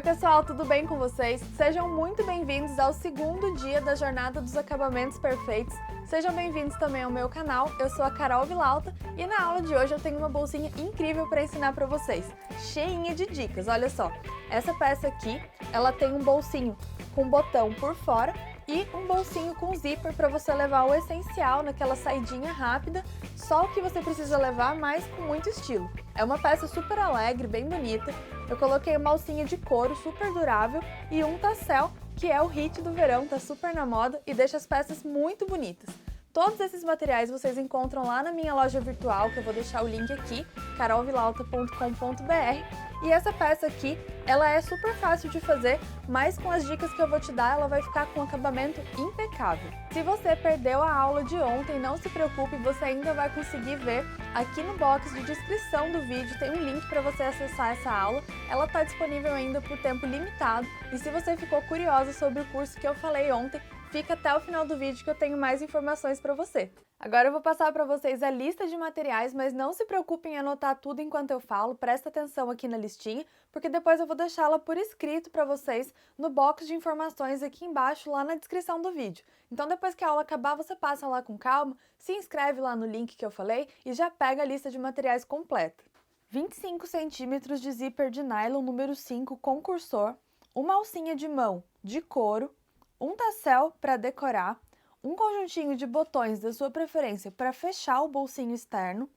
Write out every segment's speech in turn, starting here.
pessoal, tudo bem com vocês? Sejam muito bem-vindos ao segundo dia da Jornada dos Acabamentos Perfeitos. Sejam bem-vindos também ao meu canal, eu sou a Carol Villalta e na aula de hoje eu tenho uma bolsinha incrível para ensinar para vocês, cheinha de dicas. Olha só, essa peça aqui, ela tem um bolsinho com botão por fora e um bolsinho com zíper para você levar o essencial naquela saidinha rápida, só o que você precisa levar, mas com muito estilo. É uma peça super alegre, bem bonita. Eu coloquei uma alcinha de couro super durável e um tassel, que é o hit do verão, tá super na moda e deixa as peças muito bonitas. Todos esses materiais vocês encontram lá na minha loja virtual, que eu vou deixar o link aqui, carolvillalta.com.br. E essa peça aqui, ela é super fácil de fazer, mas com as dicas que eu vou te dar, ela vai ficar com um acabamento impecável. Se você perdeu a aula de ontem, não se preocupe, você ainda vai conseguir ver aqui no box de descrição do vídeo, tem um link para você acessar essa aula. Ela está disponível ainda por tempo limitado e se você ficou curiosa sobre o curso que eu falei ontem, fica até o final do vídeo que eu tenho mais informações para você. Agora eu vou passar para vocês a lista de materiais, mas não se preocupem em anotar tudo enquanto eu falo, presta atenção aqui na listinha, porque depois eu vou deixá-la por escrito para vocês no box de informações aqui embaixo, lá na descrição do vídeo. Então depois que a aula acabar, você passa lá com calma, se inscreve lá no link que eu falei e já pega a lista de materiais completa. 25 centímetros de zíper de nylon número 5 com cursor, uma alcinha de mão de couro, um tassel para decorar, um conjuntinho de botões da sua preferência para fechar o bolsinho externo,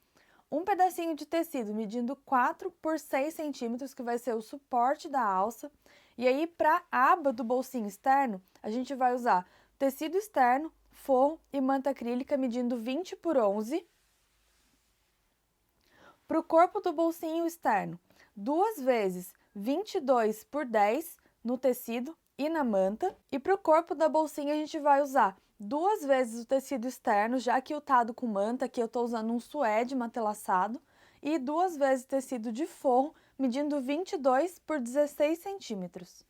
um pedacinho de tecido medindo 4 por 6 centímetros, que vai ser o suporte da alça, e aí para a aba do bolsinho externo, a gente vai usar tecido externo, forro e manta acrílica medindo 20 por 11. Para o corpo do bolsinho externo, 2 vezes 22 por 10 no tecido e na manta. E para o corpo da bolsinha a gente vai usar 2 vezes o tecido externo, já quiltado com manta, aqui eu estou usando um suede matelaçado, e 2 vezes tecido de forro, medindo 22 por 16 centímetros.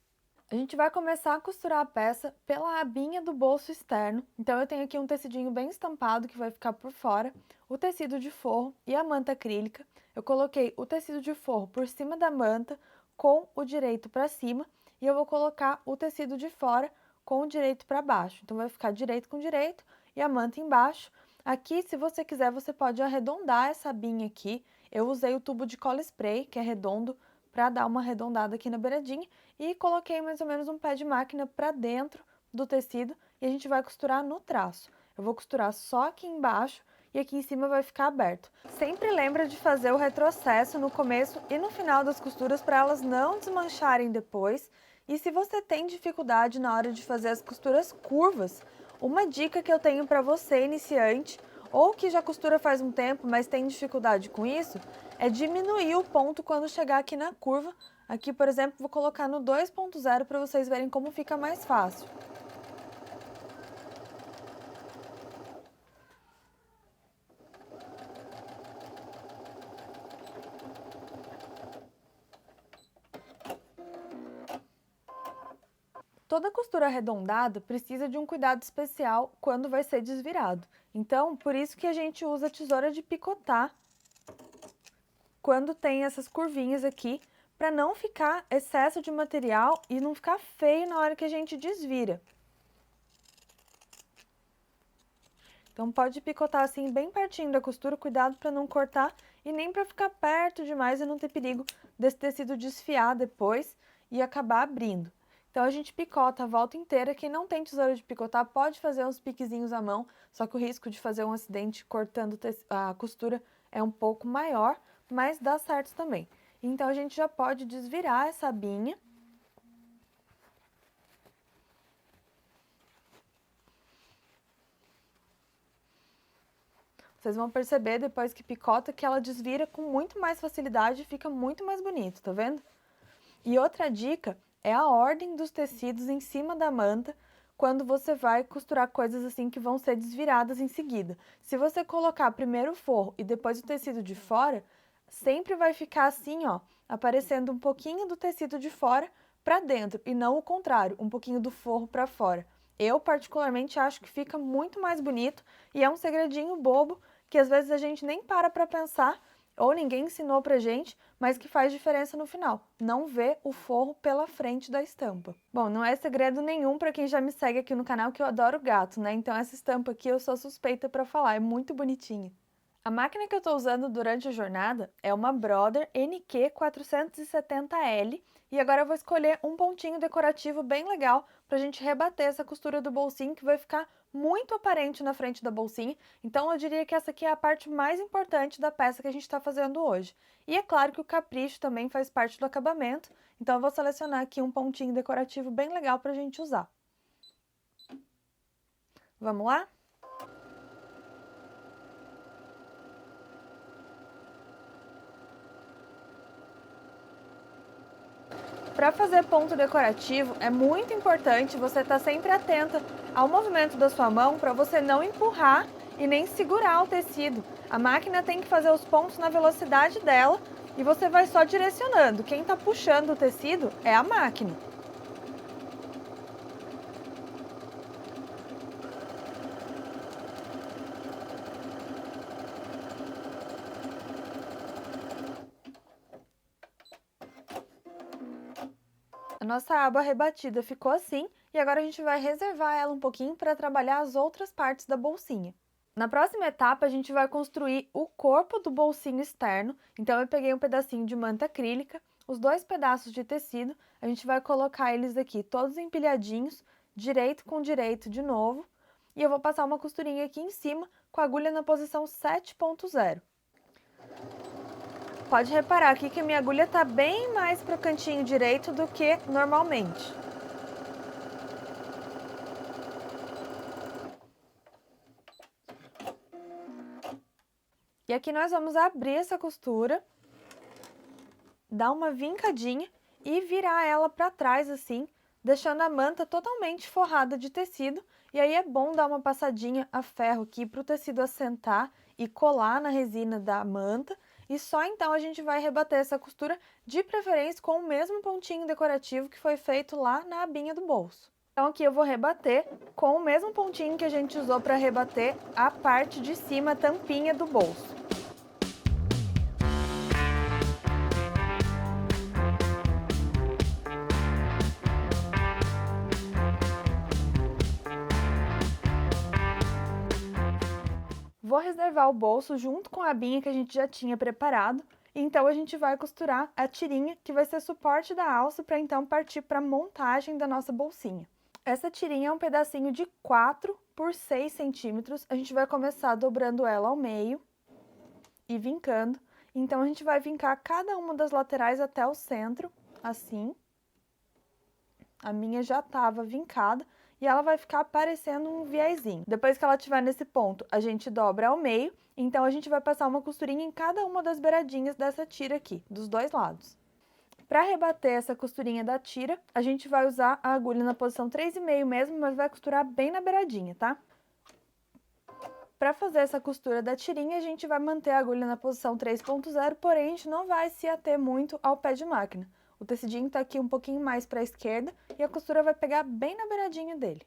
A gente vai começar a costurar a peça pela abinha do bolso externo, então eu tenho aqui um tecidinho bem estampado que vai ficar por fora, o tecido de forro e a manta acrílica. Eu coloquei o tecido de forro por cima da manta com o direito para cima e eu vou colocar o tecido de fora com o direito para baixo. Então vai ficar direito com direito e a manta embaixo. Aqui, se você quiser, você pode arredondar essa abinha aqui. Eu usei o tubo de cola spray, que é redondo, para dar uma arredondada aqui na beiradinha e coloquei mais ou menos um pé de máquina para dentro do tecido e a gente vai costurar no traço. Eu vou costurar só aqui embaixo e aqui em cima vai ficar aberto. Sempre lembra de fazer o retrocesso no começo e no final das costuras para elas não desmancharem depois. E se você tem dificuldade na hora de fazer as costuras curvas, uma dica que eu tenho para você iniciante ou que já costura faz um tempo, mas tem dificuldade com isso, é diminuir o ponto quando chegar aqui na curva. Aqui, por exemplo, vou colocar no 2.0 para vocês verem como fica mais fácil. Toda costura arredondada precisa de um cuidado especial quando vai ser desvirado. Então, por isso que a gente usa a tesoura de picotar quando tem essas curvinhas aqui, para não ficar excesso de material e não ficar feio na hora que a gente desvira. Então pode picotar assim bem pertinho da costura, cuidado para não cortar e nem para ficar perto demais e não ter perigo desse tecido desfiar depois e acabar abrindo. Então a gente picota a volta inteira, quem não tem tesoura de picotar pode fazer uns piquezinhos à mão, só que o risco de fazer um acidente cortando a costura é um pouco maior, mas dá certo também. Então a gente já pode desvirar essa abinha. Vocês vão perceber depois que picota que ela desvira com muito mais facilidade e fica muito mais bonito, tá vendo? E outra dica é a ordem dos tecidos em cima da manta quando você vai costurar coisas assim que vão ser desviradas em seguida. Se você colocar primeiro o forro e depois o tecido de fora, sempre vai ficar assim, ó, aparecendo um pouquinho do tecido de fora para dentro e não o contrário, um pouquinho do forro para fora. Eu particularmente acho que fica muito mais bonito e é um segredinho bobo que às vezes a gente nem para pensar ou ninguém ensinou pra gente, mas que faz diferença no final. Não ver o forro pela frente da estampa. Bom, não é segredo nenhum pra quem já me segue aqui no canal que eu adoro gato, né? Então essa estampa aqui eu sou suspeita pra falar, é muito bonitinha. A máquina que eu estou usando durante a jornada é uma Brother NQ470L e agora eu vou escolher um pontinho decorativo bem legal para a gente rebater essa costura do bolsinho que vai ficar muito aparente na frente da bolsinha, então eu diria que essa aqui é a parte mais importante da peça que a gente está fazendo hoje. E é claro que o capricho também faz parte do acabamento, então eu vou selecionar aqui um pontinho decorativo bem legal para a gente usar. Vamos lá? Para fazer ponto decorativo, é muito importante você estar sempre atenta ao movimento da sua mão para você não empurrar e nem segurar o tecido. A máquina tem que fazer os pontos na velocidade dela e você vai só direcionando. Quem está puxando o tecido é a máquina. A nossa aba rebatida ficou assim e agora a gente vai reservar ela um pouquinho para trabalhar as outras partes da bolsinha. Na próxima etapa, a gente vai construir o corpo do bolsinho externo. Então, eu peguei um pedacinho de manta acrílica, os 2 pedaços de tecido, a gente vai colocar eles aqui todos empilhadinhos, direito com direito de novo, e eu vou passar uma costurinha aqui em cima com a agulha na posição 7.0. Pode reparar aqui que a minha agulha está bem mais para o cantinho direito do que normalmente. E aqui nós vamos abrir essa costura, dar uma vincadinha e virar ela para trás assim, deixando a manta totalmente forrada de tecido. E aí é bom dar uma passadinha a ferro aqui para o tecido assentar e colar na resina da manta. E só então a gente vai rebater essa costura, de preferência com o mesmo pontinho decorativo que foi feito lá na abinha do bolso. Então aqui eu vou rebater com o mesmo pontinho que a gente usou para rebater a parte de cima, a tampinha do bolso. Vou reservar o bolso junto com a abinha que a gente já tinha preparado, então a gente vai costurar a tirinha que vai ser suporte da alça para então partir para a montagem da nossa bolsinha. Essa tirinha é um pedacinho de 4 por 6 centímetros, a gente vai começar dobrando ela ao meio e vincando, então a gente vai vincar cada uma das laterais até o centro, assim. A minha já estava vincada e ela vai ficar parecendo um viezinho. Depois que ela estiver nesse ponto, a gente dobra ao meio, então a gente vai passar uma costurinha em cada uma das beiradinhas dessa tira aqui, dos 2 lados. Para rebater essa costurinha da tira, a gente vai usar a agulha na posição 3,5 mesmo, mas vai costurar bem na beiradinha, tá? Para fazer essa costura da tirinha, a gente vai manter a agulha na posição 3.0, porém a gente não vai se ater muito ao pé de máquina. O tecidinho está aqui um pouquinho mais para a esquerda e a costura vai pegar bem na beiradinha dele.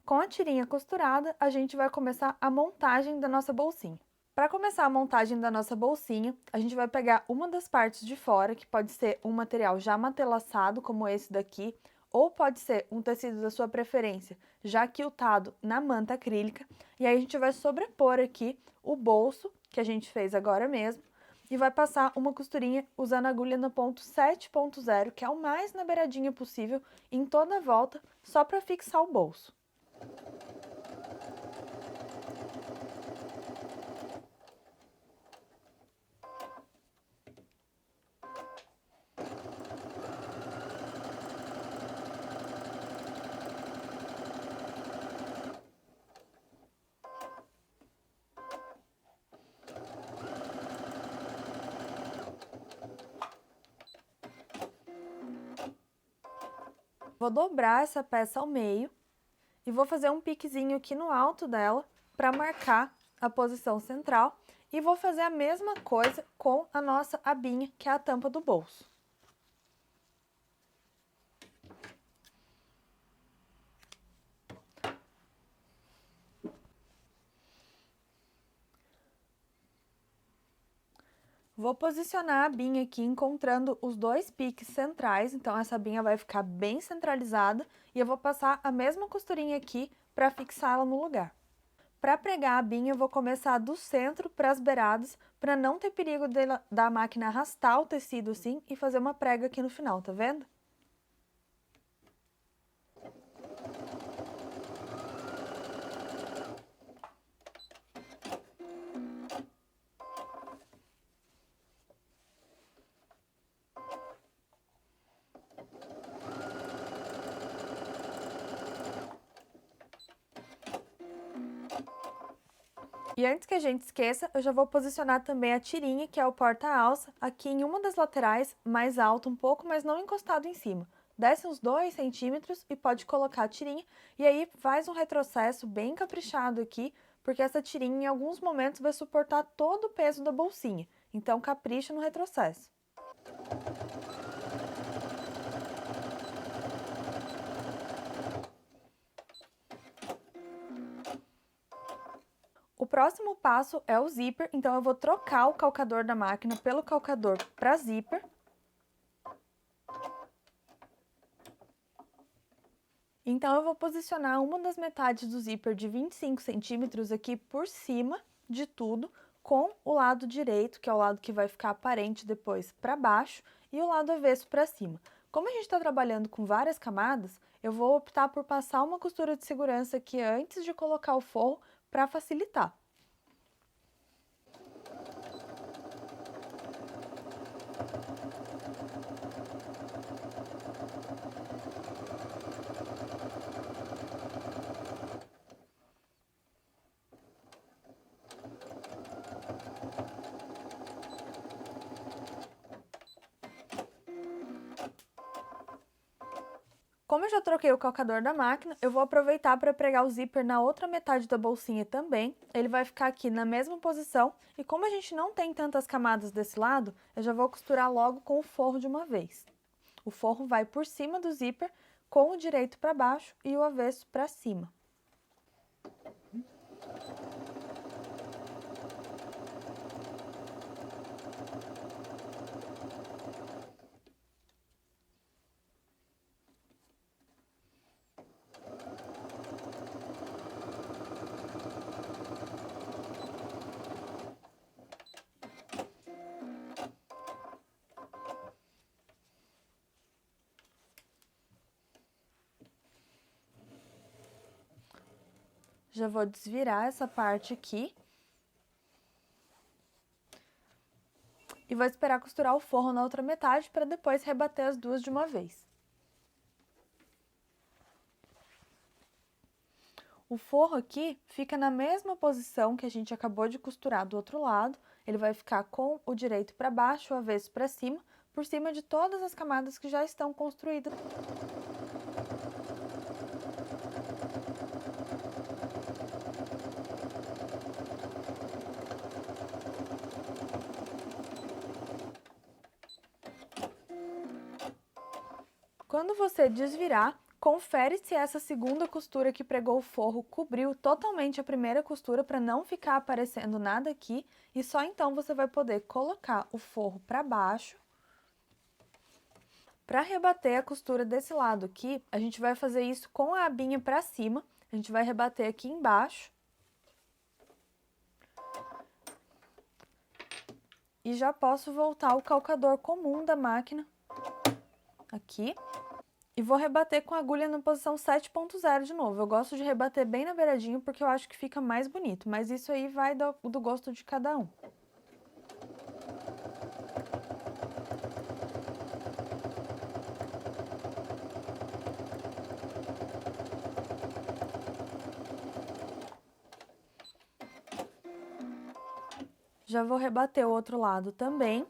Com a tirinha costurada, a gente vai começar a montagem da nossa bolsinha. Para começar a montagem da nossa bolsinha, a gente vai pegar uma das partes de fora, que pode ser um material já matelaçado, como esse daqui, ou pode ser um tecido da sua preferência, já quiltado na manta acrílica, e aí a gente vai sobrepor aqui o bolso, que a gente fez agora mesmo, e vai passar uma costurinha usando a agulha no ponto 7.0, que é o mais na beiradinha possível, em toda a volta, só para fixar o bolso. Vou dobrar essa peça ao meio e vou fazer um piquezinho aqui no alto dela para marcar a posição central. E vou fazer a mesma coisa com a nossa abinha, que é a tampa do bolso. Vou posicionar a abinha aqui, encontrando os dois piques centrais, então essa abinha vai ficar bem centralizada, e eu vou passar a mesma costurinha aqui para fixar ela no lugar. Para pregar a abinha, eu vou começar do centro para as beiradas, para não ter perigo da máquina arrastar o tecido assim e fazer uma prega aqui no final, tá vendo? E antes que a gente esqueça, eu já vou posicionar também a tirinha, que é o porta-alça, aqui em uma das laterais, mais alto um pouco, mas não encostado em cima. Desce uns 2 centímetros e pode colocar a tirinha, e aí faz um retrocesso bem caprichado aqui, porque essa tirinha em alguns momentos vai suportar todo o peso da bolsinha, então capricha no retrocesso. O próximo passo é o zíper, então eu vou trocar o calcador da máquina pelo calcador para zíper. Então, eu vou posicionar uma das metades do zíper de 25 centímetros aqui por cima de tudo, com o lado direito, que é o lado que vai ficar aparente depois para baixo, e o lado avesso para cima. Como a gente está trabalhando com várias camadas, eu vou optar por passar uma costura de segurança aqui antes de colocar o forro para facilitar. Como eu já troquei o calcador da máquina, eu vou aproveitar para pregar o zíper na outra metade da bolsinha também. Ele vai ficar aqui na mesma posição e como a gente não tem tantas camadas desse lado, eu já vou costurar logo com o forro de uma vez. O forro vai por cima do zíper, com o direito para baixo e o avesso para cima. Já vou desvirar essa parte aqui. E vou esperar costurar o forro na outra metade para depois rebater as duas de uma vez. O forro aqui fica na mesma posição que a gente acabou de costurar do outro lado. Ele vai ficar com o direito para baixo, o avesso para cima, por cima de todas as camadas que já estão construídas. Quando você desvirar, confere se essa segunda costura que pregou o forro cobriu totalmente a primeira costura para não ficar aparecendo nada aqui. E só então você vai poder colocar o forro para baixo. Para rebater a costura desse lado aqui, a gente vai fazer isso com a abinha para cima. A gente vai rebater aqui embaixo. E já posso voltar o calcador comum da máquina aqui. E vou rebater com a agulha na posição 7.0 de novo. Eu gosto de rebater bem na beiradinha porque eu acho que fica mais bonito, mas isso aí vai do gosto de cada um. Já vou rebater o outro lado também.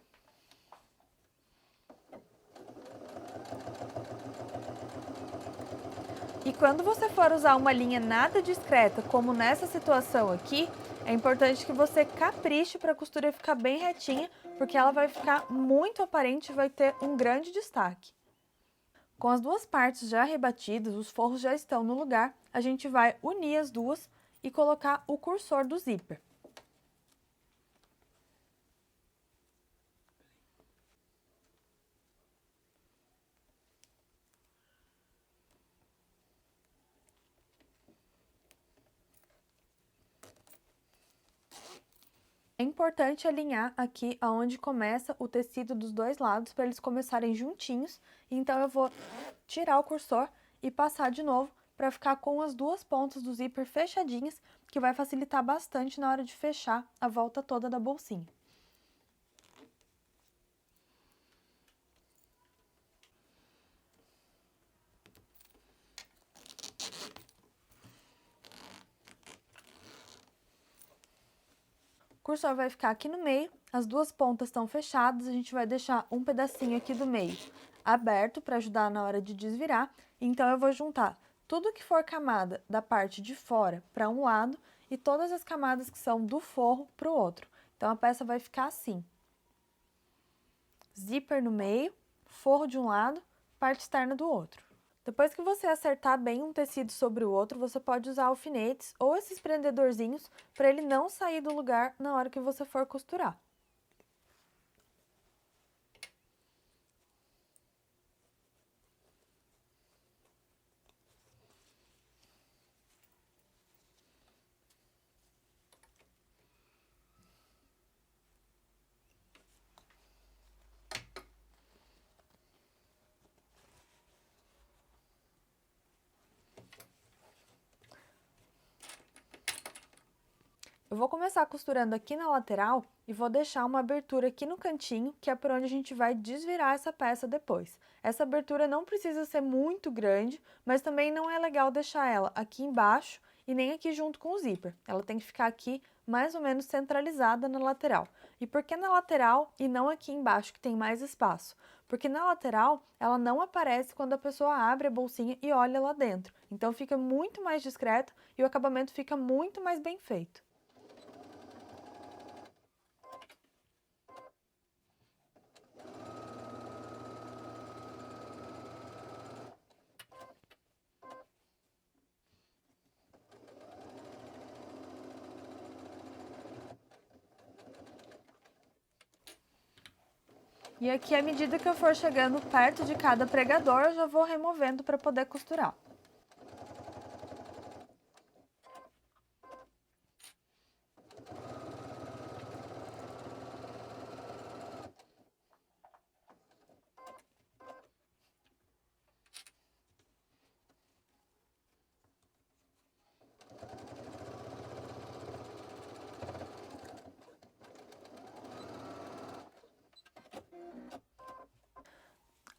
E quando você for usar uma linha nada discreta, como nessa situação aqui, é importante que você capriche para a costura ficar bem retinha, porque ela vai ficar muito aparente e vai ter um grande destaque. Com as duas partes já rebatidas, os forros já estão no lugar, a gente vai unir as duas e colocar o cursor do zíper. É importante alinhar aqui aonde começa o tecido dos dois lados para eles começarem juntinhos. Então, eu vou tirar o cursor e passar de novo para ficar com as duas pontas do zíper fechadinhas, que vai facilitar bastante na hora de fechar a volta toda da bolsinha. O cursor vai ficar aqui no meio, as duas pontas estão fechadas, a gente vai deixar um pedacinho aqui do meio aberto para ajudar na hora de desvirar. Então, eu vou juntar tudo que for camada da parte de fora para um lado e todas as camadas que são do forro para o outro. Então, a peça vai ficar assim. Zíper no meio, forro de um lado, parte externa do outro. Depois que você acertar bem um tecido sobre o outro, você pode usar alfinetes ou esses prendedorzinhos para ele não sair do lugar na hora que você for costurar. Eu vou começar costurando aqui na lateral e vou deixar uma abertura aqui no cantinho, que é por onde a gente vai desvirar essa peça depois. Essa abertura não precisa ser muito grande, mas também não é legal deixar ela aqui embaixo e nem aqui junto com o zíper. Ela tem que ficar aqui mais ou menos centralizada na lateral. E por que na lateral e não aqui embaixo, que tem mais espaço? Porque na lateral, ela não aparece quando a pessoa abre a bolsinha e olha lá dentro. Então, fica muito mais discreto e o acabamento fica muito mais bem feito. E aqui, à medida que eu for chegando perto de cada pregador, eu já vou removendo para poder costurar.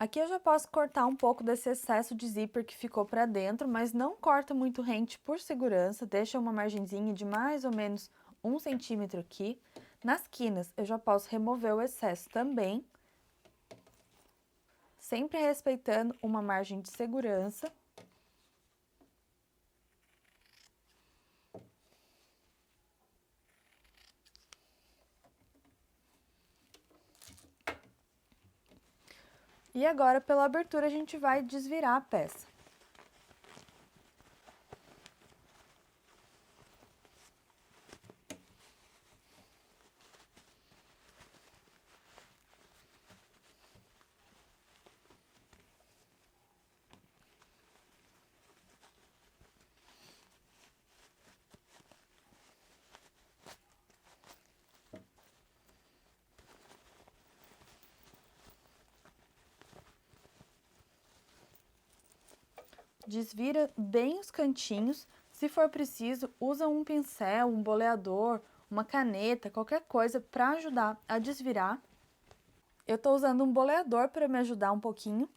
Aqui eu já posso cortar um pouco desse excesso de zíper que ficou para dentro, mas não corta muito rente por segurança, deixa uma margenzinha de mais ou menos 1 centímetro aqui. Nas quinas eu já posso remover o excesso também, sempre respeitando uma margem de segurança. E agora, pela abertura, a gente vai desvirar a peça. Desvira bem os cantinhos. Se for preciso, usa um pincel, um boleador, uma caneta, qualquer coisa para ajudar a desvirar. Eu tô usando um boleador para me ajudar um pouquinho.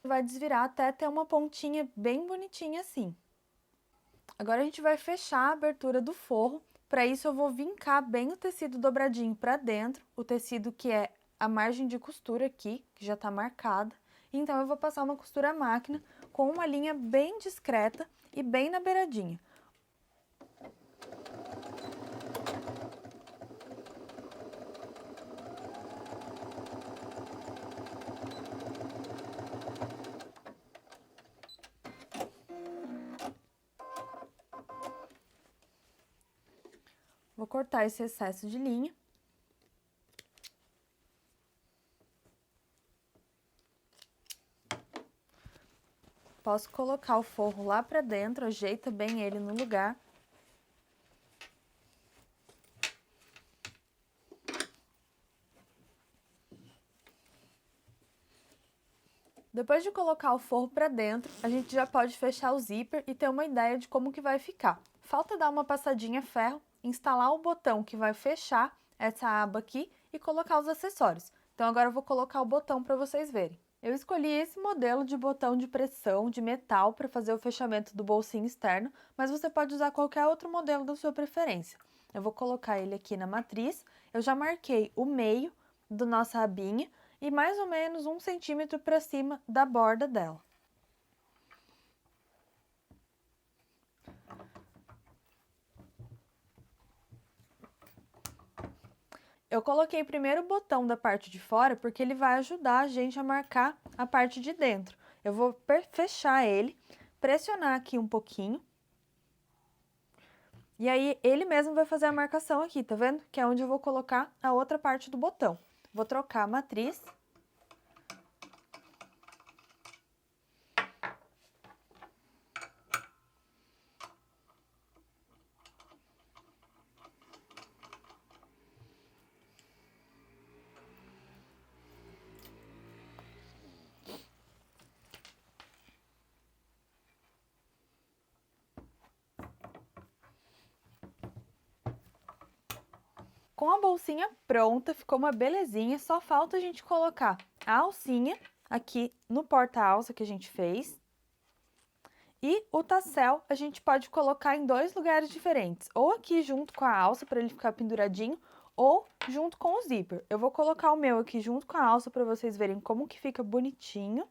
Vai desvirar até ter uma pontinha bem bonitinha assim. Agora a gente vai fechar a abertura do forro. Para isso eu vou vincar bem o tecido dobradinho para dentro, o tecido que é a margem de costura aqui, que já está marcada. Então eu vou passar uma costura à máquina com uma linha bem discreta e bem na beiradinha. Vou cortar esse excesso de linha. Posso colocar o forro lá pra dentro, ajeita bem ele no lugar. Depois de colocar o forro pra dentro, a gente já pode fechar o zíper e ter uma ideia de como que vai ficar. Falta dar uma passadinha ferro, instalar o botão que vai fechar essa aba aqui e colocar os acessórios. Então agora eu vou colocar o botão para vocês verem. Eu escolhi esse modelo de botão de pressão de metal para fazer o fechamento do bolsinho externo, mas você pode usar qualquer outro modelo da sua preferência. Eu vou colocar ele aqui na matriz, eu já marquei o meio da nossa abinha e mais ou menos 1 centímetro para cima da borda dela. Eu coloquei primeiro o botão da parte de fora porque ele vai ajudar a gente a marcar a parte de dentro. Eu vou fechar ele, pressionar aqui um pouquinho. E aí ele mesmo vai fazer a marcação aqui, tá vendo? Que é onde eu vou colocar a outra parte do botão. Vou trocar a matriz. Com a bolsinha pronta, ficou uma belezinha, só falta a gente colocar a alcinha aqui no porta-alça que a gente fez. E o tassel a gente pode colocar em 2 lugares diferentes, ou aqui junto com a alça para ele ficar penduradinho, ou junto com o zíper. Eu vou colocar o meu aqui junto com a alça para vocês verem como que fica bonitinho.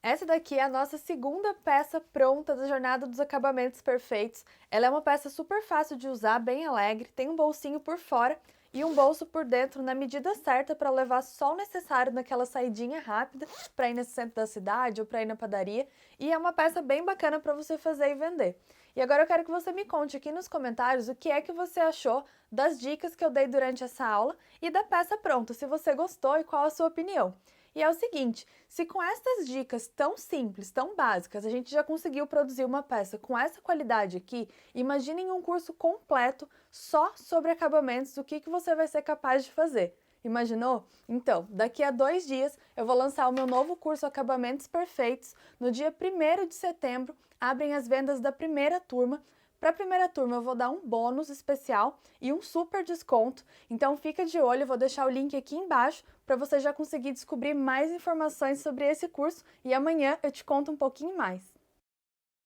Essa daqui é a nossa segunda peça pronta da Jornada dos Acabamentos Perfeitos. Ela é uma peça super fácil de usar, bem alegre, tem um bolsinho por fora e um bolso por dentro na medida certa para levar só o necessário naquela saidinha rápida para ir nesse centro da cidade ou para ir na padaria. E é uma peça bem bacana para você fazer e vender. E agora eu quero que você me conte aqui nos comentários o que é que você achou das dicas que eu dei durante essa aula e da peça pronta, se você gostou e qual a sua opinião. E é o seguinte, se com essas dicas tão simples, tão básicas, a gente já conseguiu produzir uma peça com essa qualidade aqui, imaginem um curso completo só sobre acabamentos, o que você vai ser capaz de fazer. Imaginou? Então, daqui a 2 dias eu vou lançar o meu novo curso Acabamentos Perfeitos. No dia 1º de setembro, abrem as vendas da primeira turma. Para a primeira turma eu vou dar um bônus especial e um super desconto, então fica de olho, eu vou deixar o link aqui embaixo para você já conseguir descobrir mais informações sobre esse curso e amanhã eu te conto um pouquinho mais.